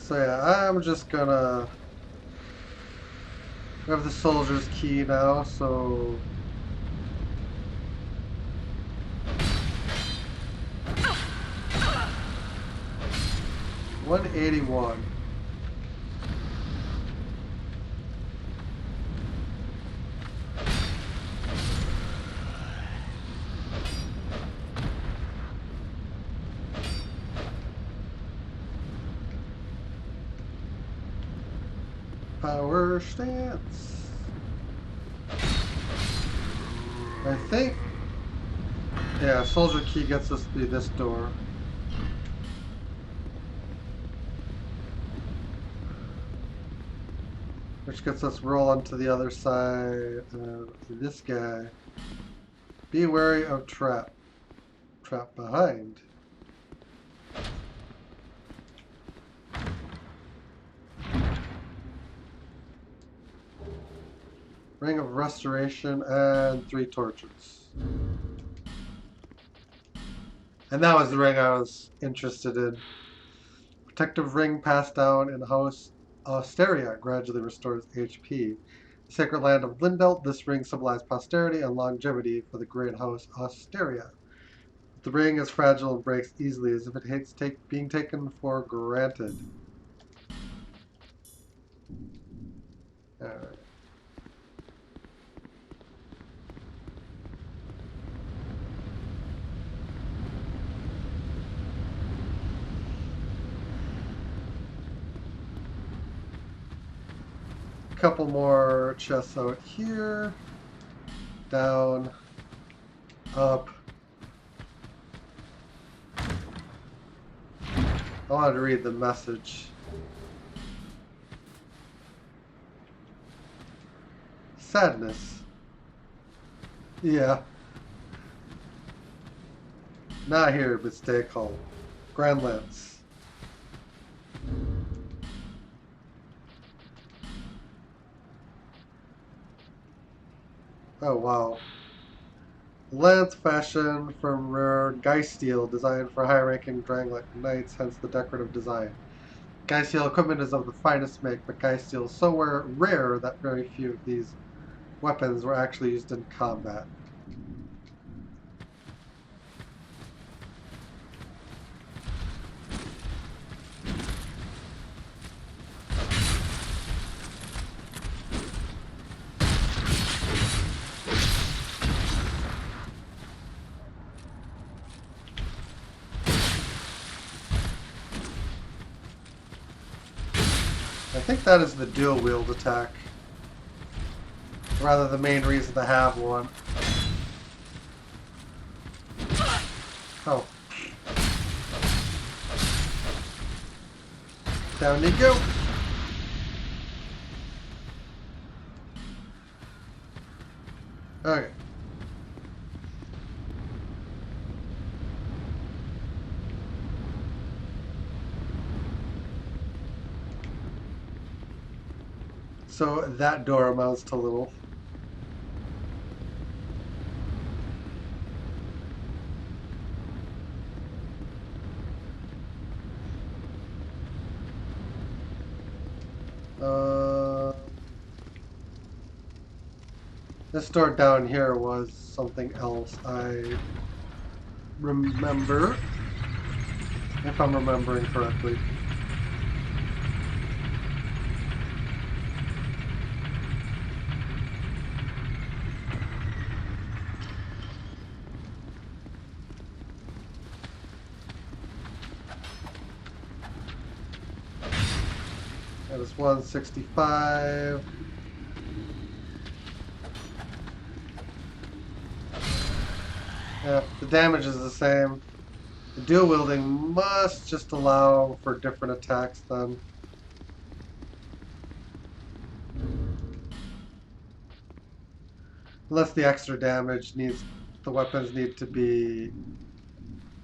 So yeah, I'm just gonna have the soldier's key now, so 181. Power stance. I think, yeah, soldier key gets us through this door. Which gets us rolling to the other side of this guy. Be wary of trap. Trap behind. Ring of Restoration and 3 torches. And that was the ring I was interested in. Protective ring passed down in House Austeria gradually restores HP. The sacred land of Lindelt, this ring symbolized posterity and longevity for the great house Austeria. The ring is fragile and breaks easily as if it hates being taken for granted. Alright. Couple more chests out here. Down. Up. I wanted to read the message. Sadness. Yeah. Not here, but stay calm. Grand Lance. Oh wow. Lance fashioned from rare Geist steel, designed for high-ranking Drangleic knights, hence the decorative design. Geist steel equipment is of the finest make, but Geist steel is so rare that very few of these weapons were actually used in combat. I think that is the dual wield attack. Rather the main reason to have one. Oh. Down you go. Okay. So that door amounts to little. This door down here was something else I remember, if I'm remembering correctly. That is 165. Yeah, the damage is the same. The dual wielding must just allow for different attacks then. Unless the extra damage needs, the weapons need to be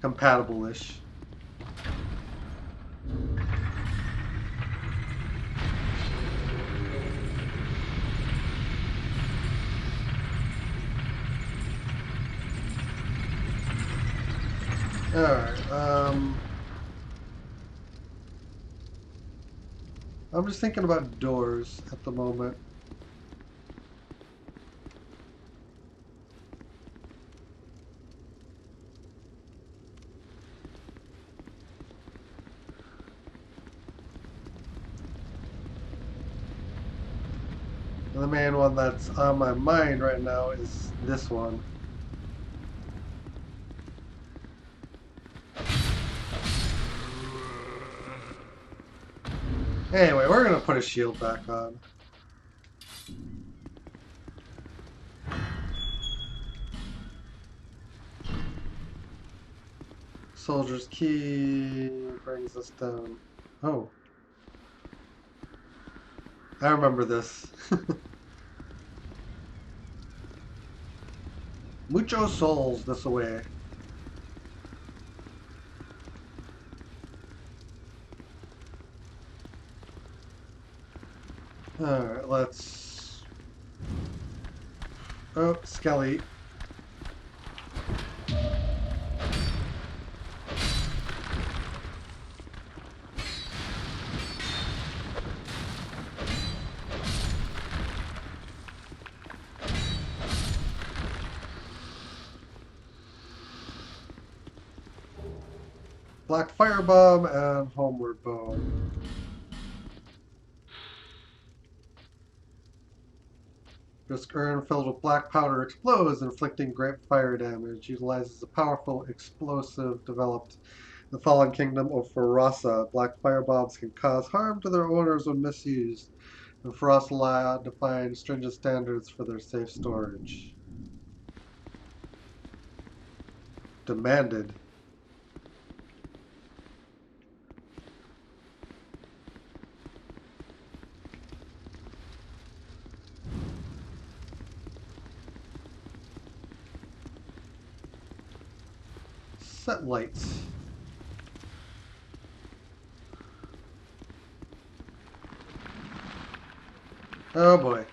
compatible-ish. Alright, I'm just thinking about doors at the moment. The main one that's on my mind right now is this one. Anyway, we're gonna put a shield back on. Soldier's key brings us down. Oh. I remember this. Mucho souls this way. Alright, let's... Oh, Skelly. Black Firebomb and Homeward Bone. Risk urn filled with black powder explodes, inflicting great fire damage. Utilizes a powerful explosive developed in the fallen kingdom of Farasa. Black firebombs can cause harm to their owners when misused, and Farasa law defines stringent standards for their safe storage. Demanded. Set lights. Oh boy.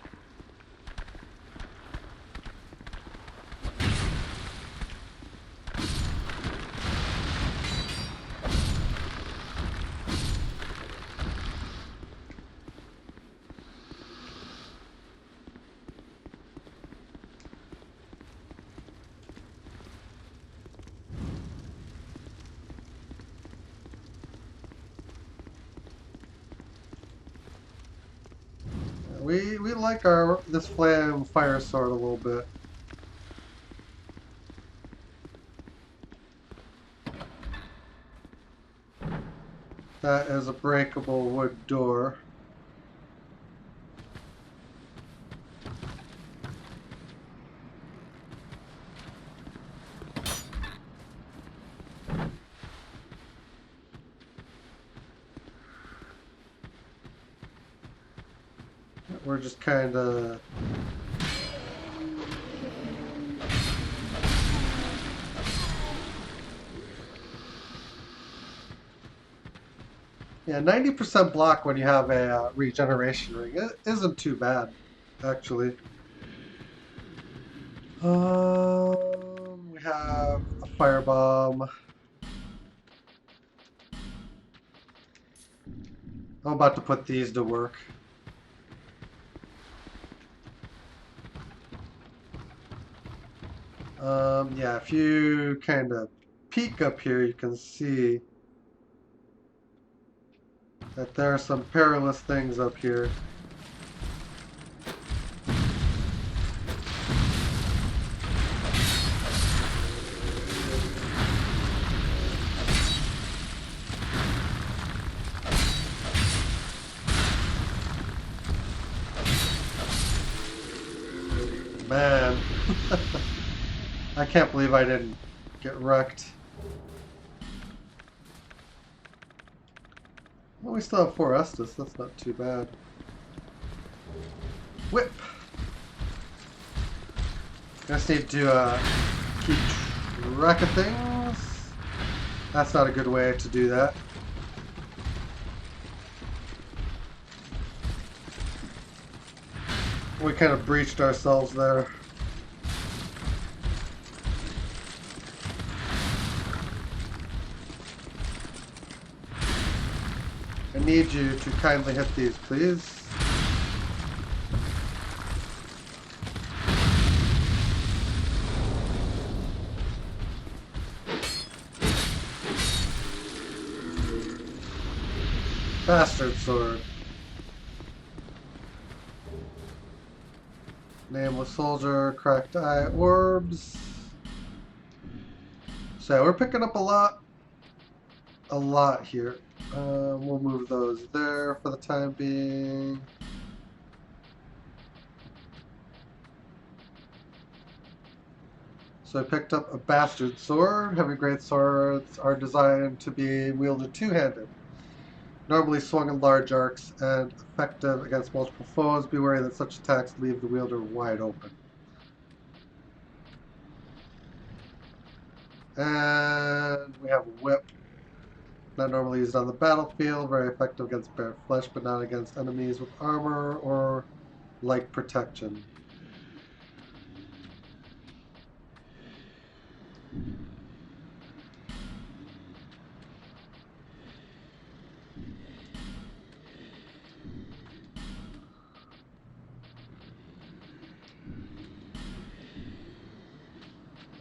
We like this flame fire sword a little bit. That is a breakable wood door. We're just kind of... Yeah, 90% block when you have a regeneration ring. It isn't too bad, actually. We have a firebomb. I'm about to put these to work. Yeah, if you kind of peek up here, you can see that there are some perilous things up here. Man. I can't believe I didn't get wrecked. Well, we still have 4 Estus, that's not too bad. Whip! Just need to keep track of things. That's not a good way to do that. We kind of breached ourselves there. I need you to kindly hit these, please. Bastard sword. Nameless soldier, cracked eye, orbs. So we're picking up a lot here. We'll move those there for the time being. So I picked up a bastard sword. Heavy great swords are designed to be wielded two-handed. Normally swung in large arcs and effective against multiple foes. Be wary that such attacks leave the wielder wide open. And we have a whip. Not normally used on the battlefield. Very effective against bare flesh, but not against enemies with armor or like protection.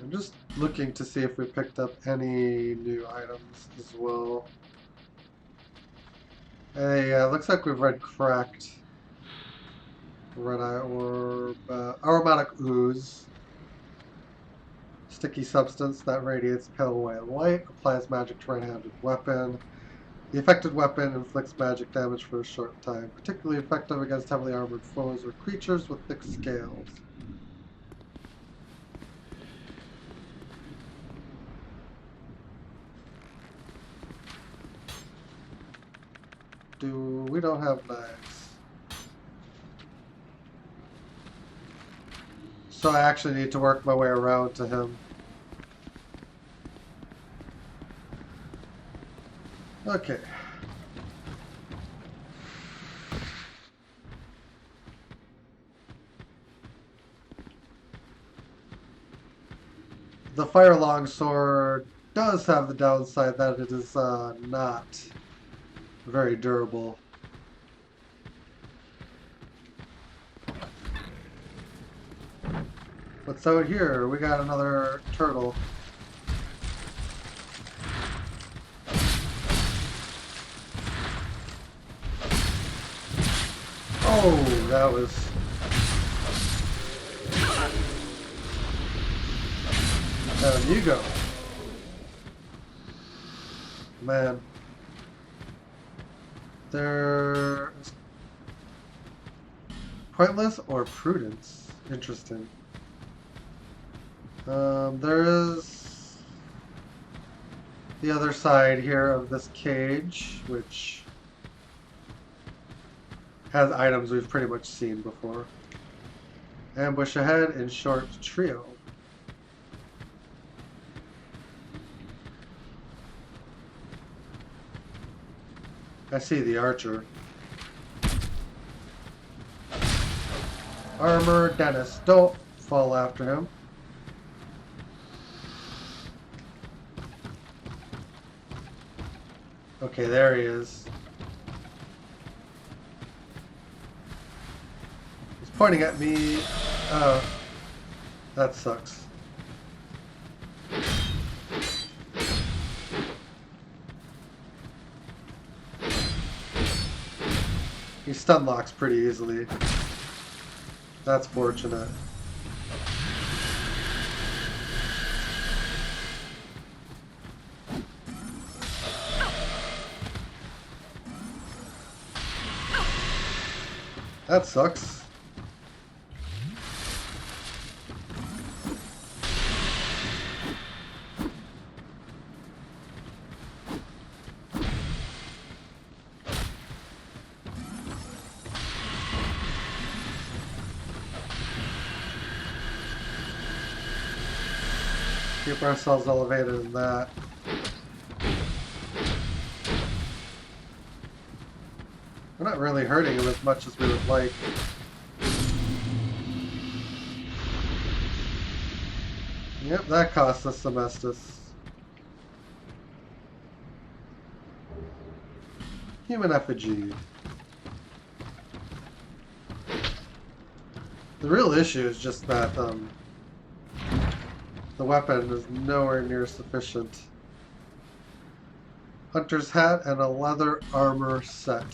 I'm just looking to see if we picked up any new items as well. Hey, looks like we've read cracked. Red eye orb, aromatic ooze. Sticky substance that radiates pale white light. Applies magic to right-handed weapon. The affected weapon inflicts magic damage for a short time. Particularly effective against heavily armored foes or creatures with thick scales. We don't have knives. So I actually need to work my way around to him. Okay. The fire longsword does have the downside that it is not very durable. What's out here? We got another turtle. Oh, that was... Down you go. Man. There's... Pointless or prudence? Interesting. There is the other side here of this cage, which has items we've pretty much seen before. Ambush ahead in short trio. I see the archer. Armor, Dennis. Don't fall after him. Okay, there he is. He's pointing at me. Oh, that sucks. He stun locks pretty easily. That's fortunate. That sucks. Keep ourselves elevated in that. We're not really hurting him as much as we would like. Yep, that cost us some Estus. Human effigy. The real issue is just that the weapon is nowhere near sufficient. Hunter's hat and a leather armor set.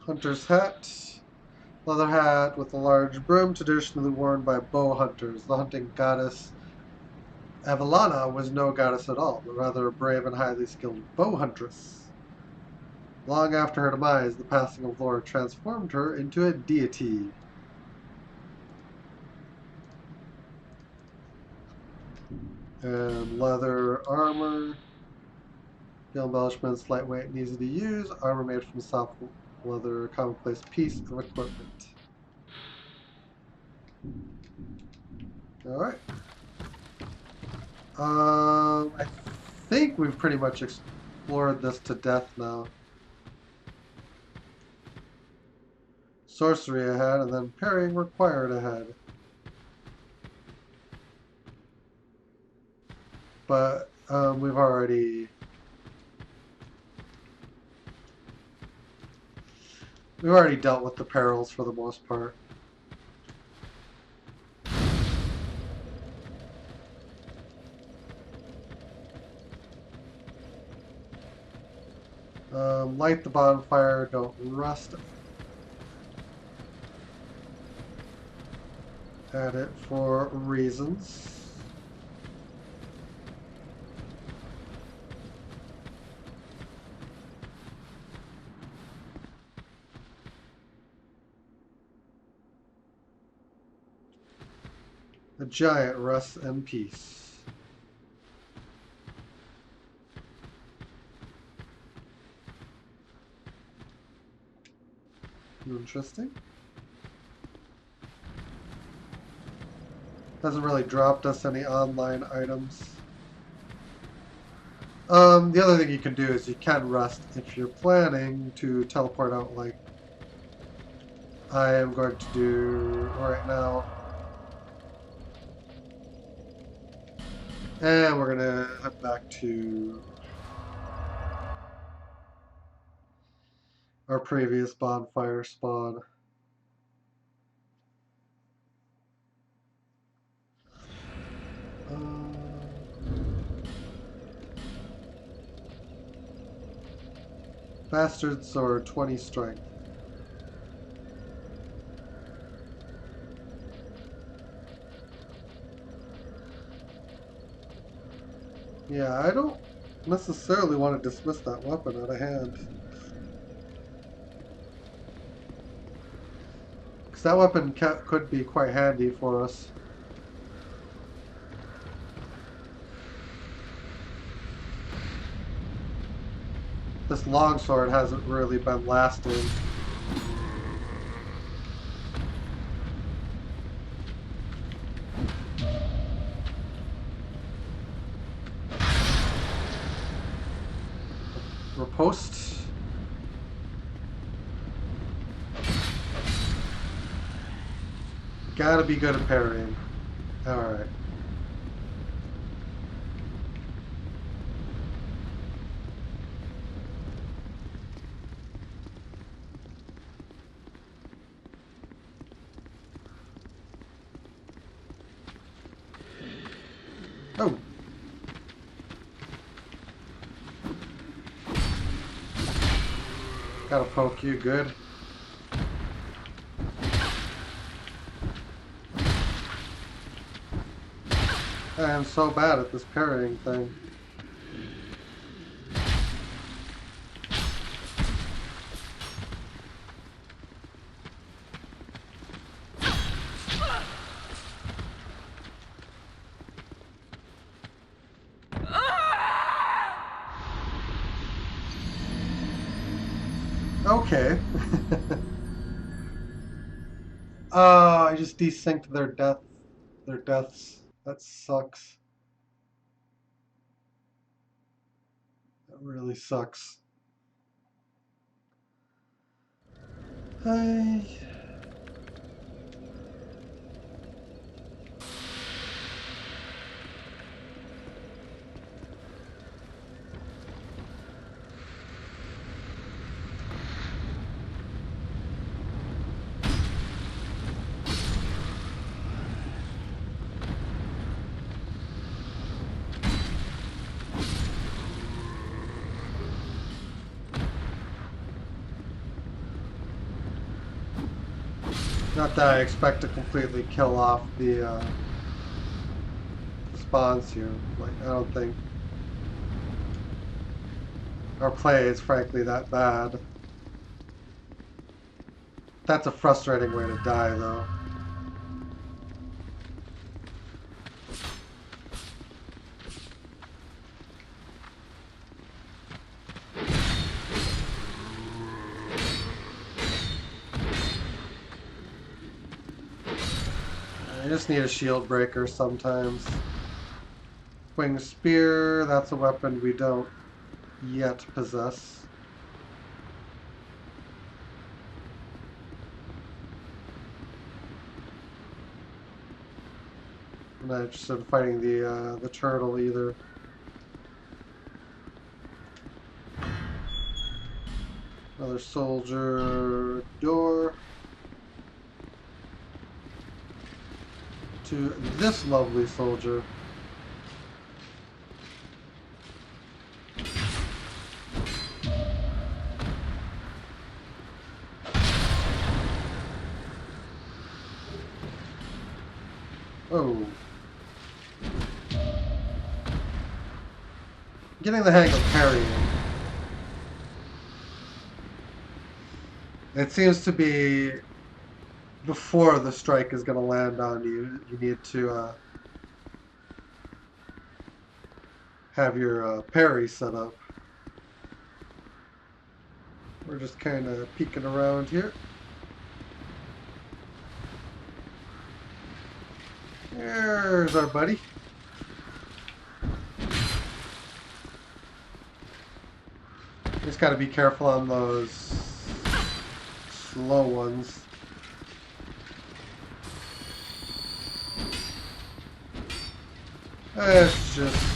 Hunter's hat. Leather hat with a large brim, traditionally worn by bow hunters. The hunting goddess Avalana was no goddess at all, but rather a brave and highly skilled bow huntress. Long after her demise, the passing of lore transformed her into a deity. And leather armor. Steel embellishments, lightweight and easy to use. Armor made from soft leather, a commonplace piece of equipment. Alright. I think we've pretty much explored this to death now. Sorcery ahead, and then parrying required ahead. But we've already dealt with the perils for the most part. Light the bonfire, don't rust at it for reasons. The giant rests in peace. Interesting. Hasn't really dropped us any online items. The other thing you can do is you can rest if you're planning to teleport out like I am going to do right now. And we're gonna head back to our previous bonfire spawn. Bastard sword, 20 strength. Yeah, I don't necessarily want to dismiss that weapon out of hand. Because that weapon could be quite handy for us. This longsword hasn't really been lasting. Riposte. Gotta be good at parrying. Alright. Oh. Gotta poke you good. I am so bad at this parrying thing. Okay. Oh, I just desynced their deaths. That sucks. That really sucks. Hey. Not that I expect to completely kill off the spawns here. Like, I don't think our play is frankly that bad. That's a frustrating way to die, though. I just need a shield breaker sometimes. Winged spear, that's a weapon we don't yet possess. I'm not interested in fighting the turtle either. Another soldier door. To this lovely soldier. Oh. Getting the hang of parrying. It seems to be before the strike is going to land on you. You need to have your parry set up. We're just kind of peeking around here. There's our buddy. Just got to be careful on those slow ones. It's just...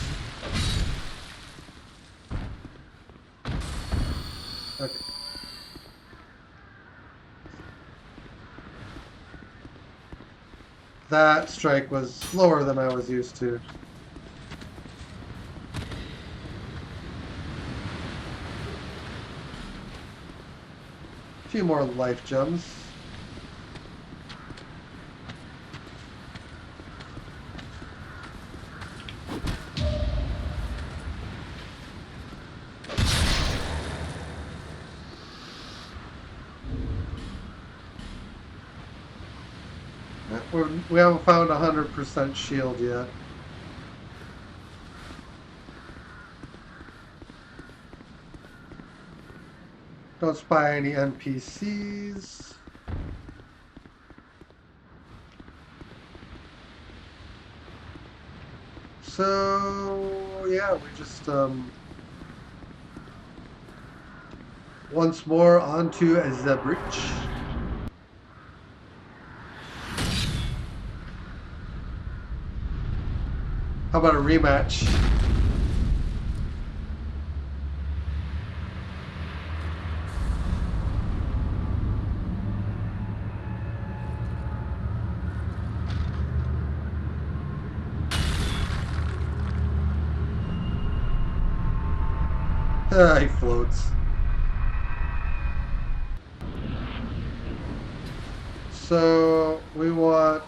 Okay. That strike was slower than I was used to. A few more life gems. We haven't found 100% shield yet. Don't spy any NPCs. So, yeah, we just, once more onto the bridge. How about a rematch? He floats. So we want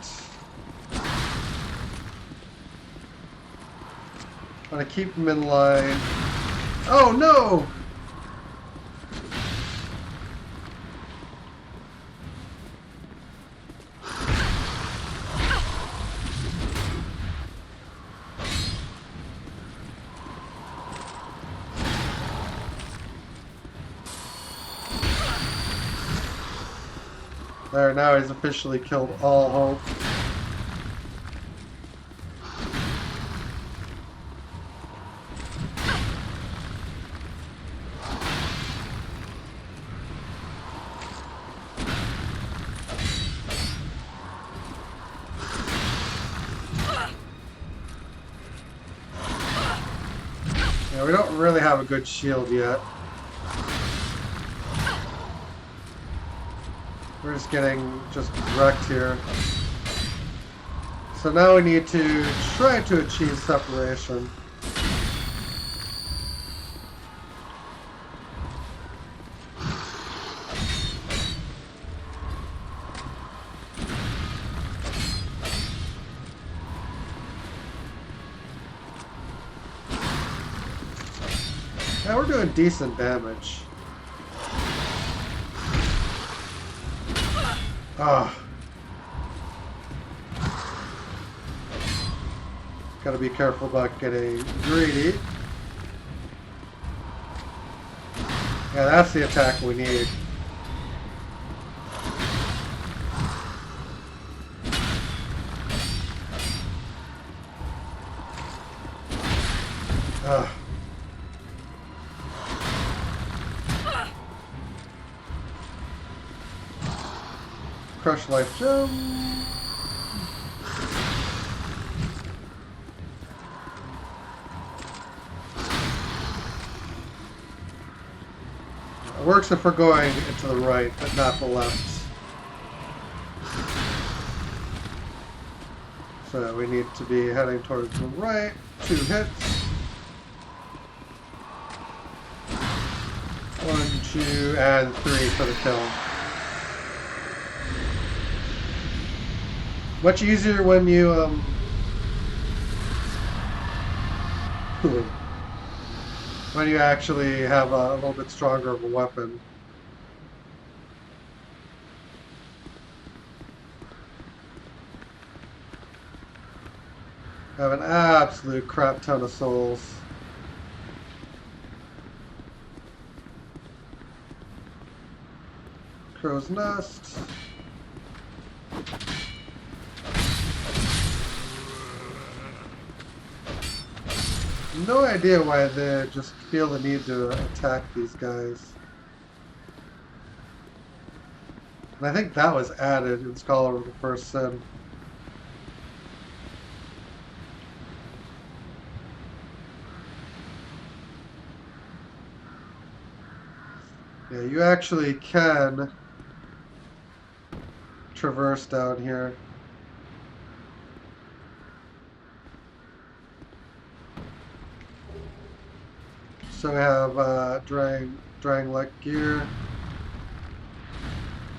to keep them in line. Oh no! There, now he's officially killed all hope. Yeah, we don't really have a good shield yet. We're just getting wrecked here. So now we need to try to achieve separation. Yeah, we're doing decent damage. Ah. Gotta be careful about getting greedy. Yeah, that's the attack we need. Ugh. Crush life gem. It works if we're going into the right, but not the left. So we need to be heading towards the right. 2 hits. 1, 2, and 3 for the kill. Much easier when you when you actually have a little bit stronger of a weapon. I have an absolute crap ton of souls. Crow's Nest. No idea why they just feel the need to attack these guys. And I think that was added in Scholar of the First Sin. Yeah, you actually can traverse down here. So we have Drang-like gear.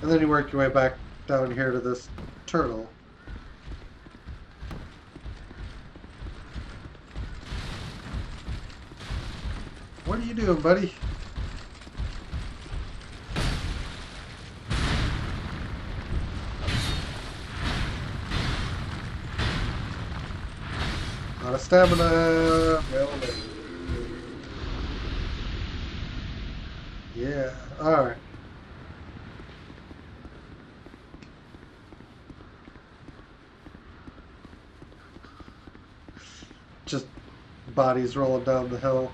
And then you work your way back down here to this turtle. What are you doing, buddy? Out of stamina. Well, yeah, alright. Just bodies rolling down the hill.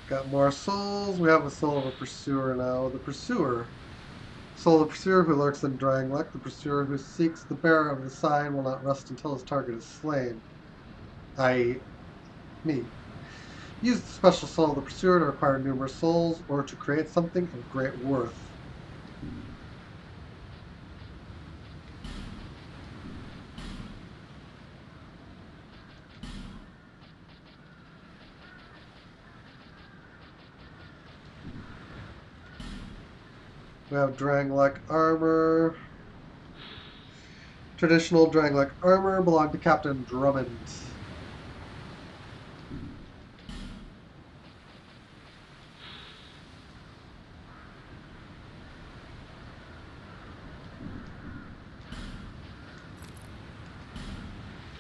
Got more souls. We have a soul of a pursuer now. The pursuer. Soul of the pursuer who lurks in Drang-like. The pursuer who seeks the bearer of the sign will not rest until his target is slain. I.e. me. Use the special soul of the pursuer to acquire numerous souls or to create something of great worth. We have Drang-like armor. Traditional Drang-like armor belonged to Captain Drummond.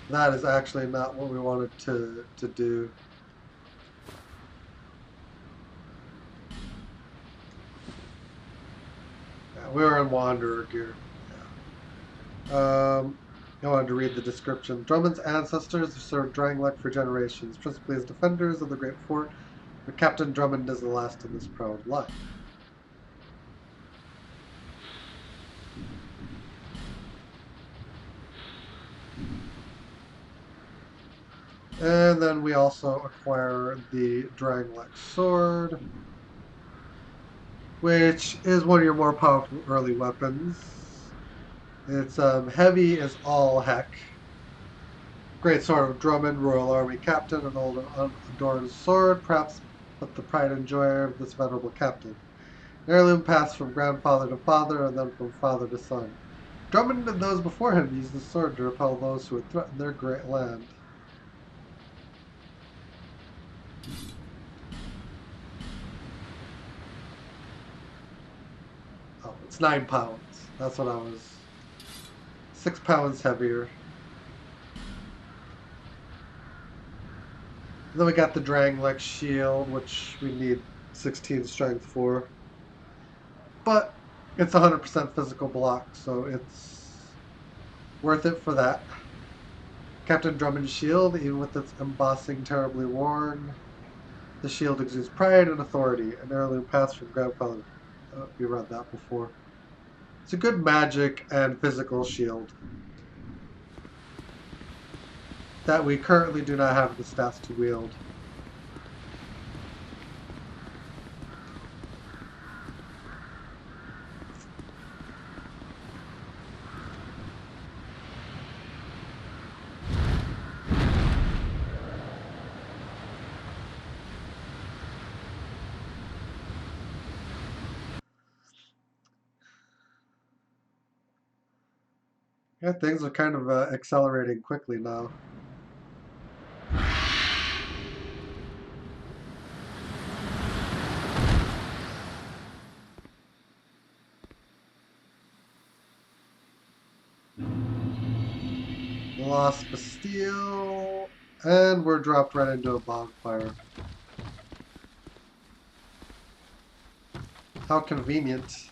That is actually not what we wanted to do. Yeah, we were in Wanderer gear. Yeah. I wanted to read the description. Drummond's ancestors have served Drang-like for generations, principally as defenders of the Great Fort, but Captain Drummond is the last in this proud line. And then we also acquire the Drang-like sword, which is one of your more powerful early weapons. It's heavy as all heck. Great sword of Drummond, Royal Army captain, an old unadorned sword, perhaps but the pride and joy of this venerable captain. An heirloom passed from grandfather to father and then from father to son. Drummond and those before him used the sword to repel those who would threaten their great land. Oh, it's 9 pounds. That's what I was. 6 pounds heavier. And then we got the Dranglex shield, which we need 16 strength for. But it's 100% physical block, so it's worth it for that. Captain Drummond's shield, even with its embossing terribly worn, the shield exudes pride and authority, an heirloom passed from grandfather. We read that before. It's a good magic and physical shield that we currently do not have the stats to wield. Yeah, things are kind of accelerating quickly now. Lost Bastille, and we're dropped right into a bonfire. How convenient.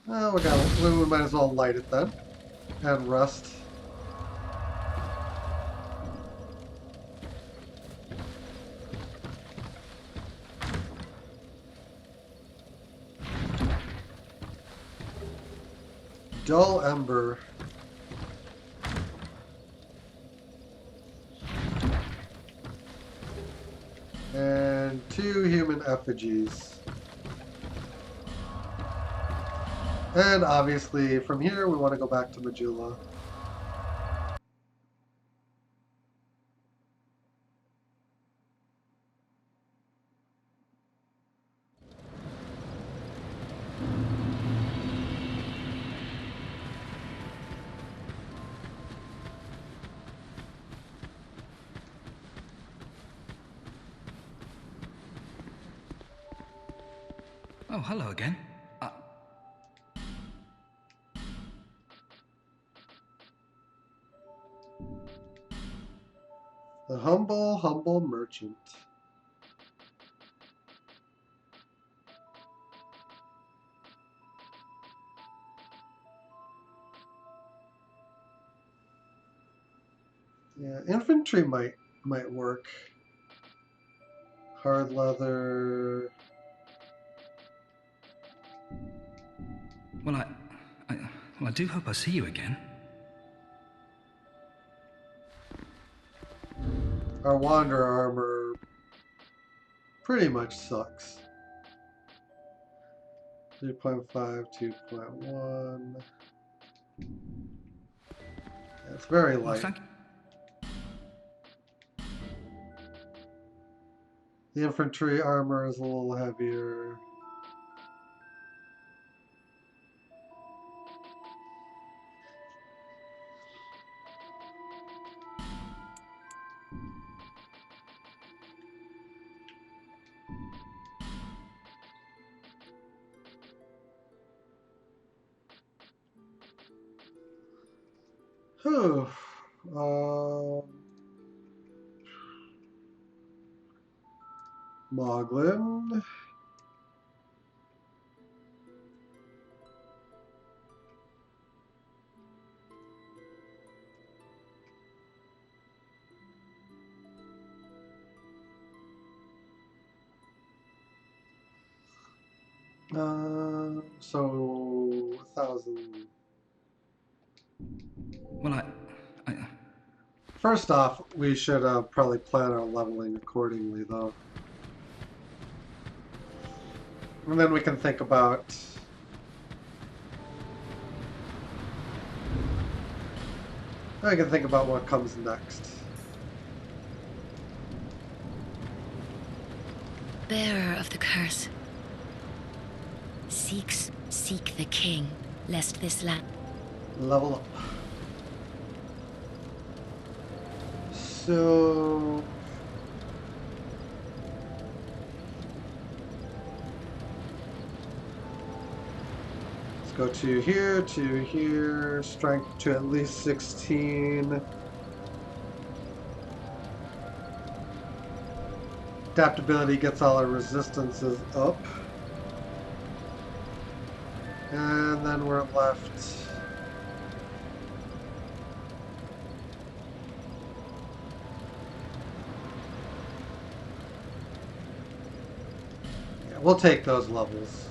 Well, we might as well light it then. And rest. Dull ember. And 2 human effigies. And obviously, from here, we want to go back to Majula. Oh, hello again. The humble merchant. Yeah, infantry might work. Hard leather. Well, I do hope I see you again. Our wanderer armor pretty much sucks. 3.5, 2.1. It's very Well, light. thank The infantry armor is a little heavier. Whew. Moglin. So 1,000. Well, First off, we should probably plan our leveling accordingly, though. And then we can think about... what comes next. bearer of the curse. Seek the king, lest this land... Level up. So... let's go to here, strength to at least 16. Adaptability gets all our resistances up. And then we're left. Yeah, we'll take those levels.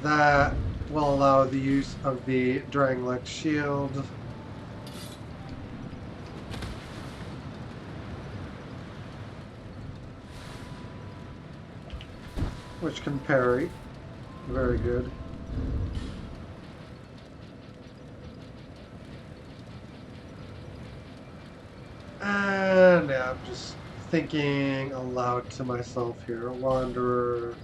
That will allow the use of the Drangleic shield. Which can parry. Very good. And yeah, I'm just thinking aloud to myself here. Wanderer.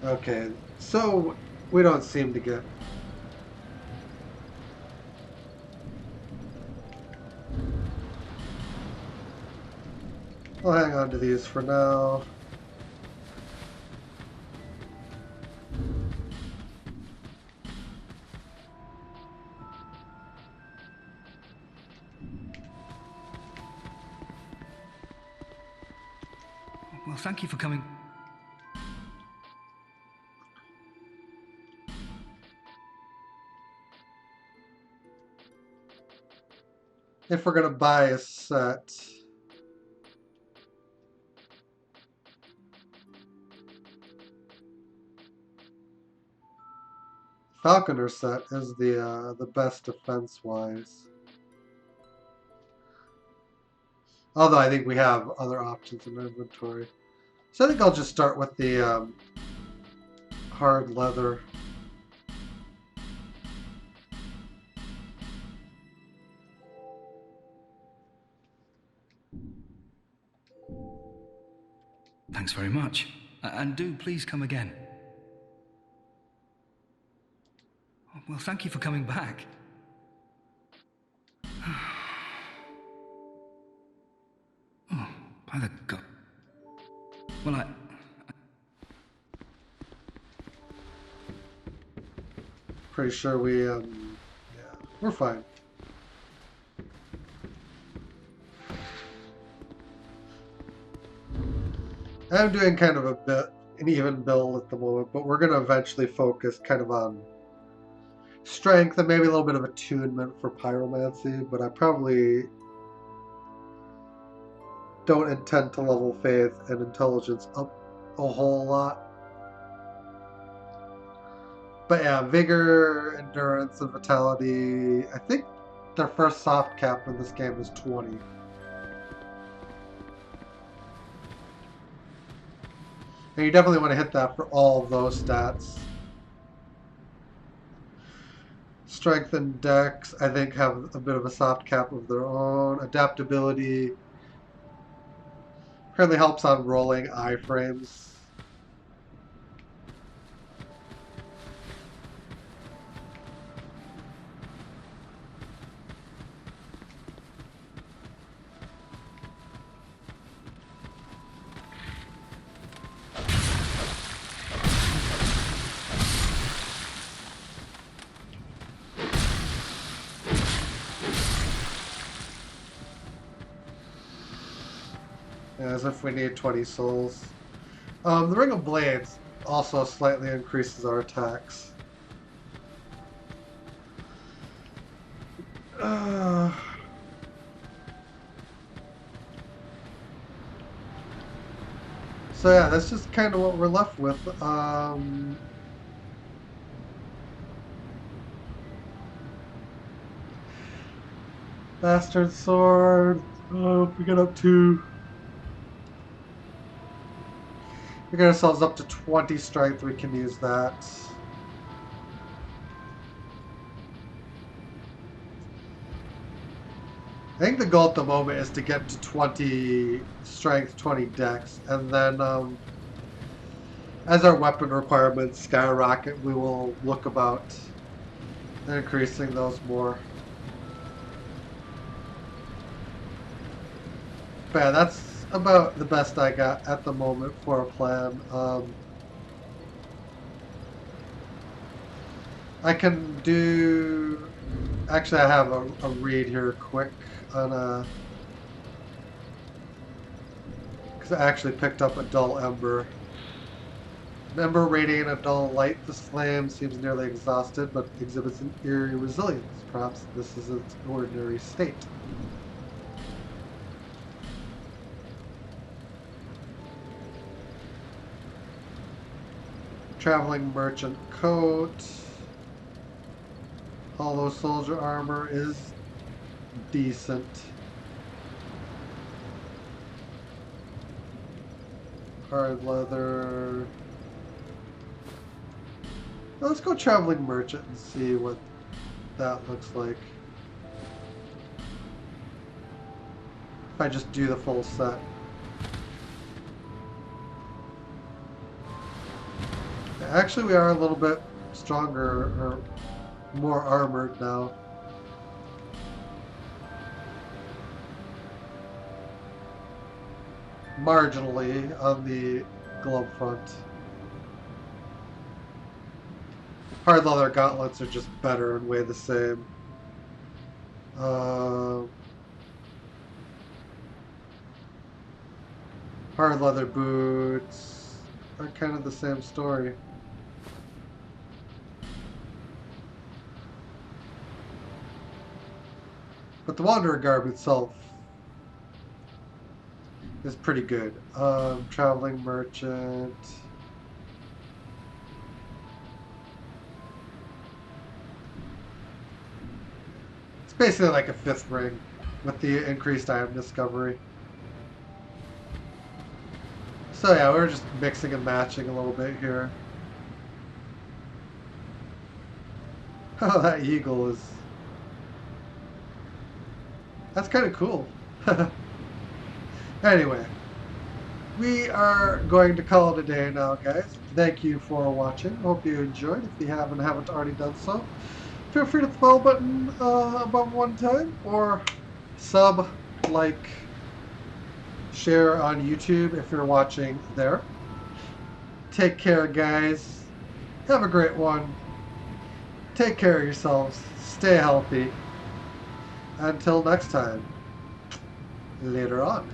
Okay, so we don't seem to get... I'll hang on to these for now. Well, thank you for coming. If we're gonna buy a set... Falconer set is the best defense-wise. Although I think we have other options in inventory. So I think I'll just start with the hard leather. Thanks very much. And do please come again. Well, thank you for coming back. Oh, by the God. Well, Pretty sure we, yeah, we're fine. I'm doing kind of an even build at the moment, but we're going to eventually focus kind of on strength and maybe a little bit of attunement for pyromancy, but I probably don't intend to level faith and intelligence up a whole lot. But yeah, vigor, endurance, and vitality. I think their first soft cap in this game is 20. And you definitely want to hit that for all of those stats. Strength and dex, I think, have a bit of a soft cap of their own. Adaptability apparently helps on rolling iframes. As if we need 20 souls. The Ring of Blades also slightly increases our attacks. So yeah, that's just kind of what we're left with. Bastard Sword. We get up to... We get ourselves up to 20 strength, we can use that. I think the goal at the moment is to get to 20 strength, 20 dex, and then as our weapon requirements skyrocket, we will look about increasing those more. But yeah, that's about the best I got at the moment for a plan. I can do... Actually, I have a read here quick on a... Because I actually picked up a dull ember. An ember radiating a dull light. This flame seems nearly exhausted, but exhibits an eerie resilience. Perhaps this is its ordinary state. Traveling merchant coat. Hollow soldier armor is decent. Hard leather. Let's go traveling merchant and see what that looks like. If I just do the full set. Actually, we are a little bit stronger or more armored now. Marginally on the glove front. Hard leather gauntlets are just better and weigh the same. Hard leather boots are kind of the same story. But the Wanderer garb itself is pretty good. Traveling merchant. It's basically like a 5th ring with the increased item discovery. So yeah, we're just mixing and matching a little bit here. Oh, that eagle is... That's kind of cool. Anyway, we are going to call it a day now, guys. Thank you for watching. Hope you enjoyed. If you haven't already done so, feel free to hit the follow button above one time, or sub, like, share on YouTube if you're watching there. Take care, guys. Have a great one. Take care of yourselves. Stay healthy. Until next time. Later on.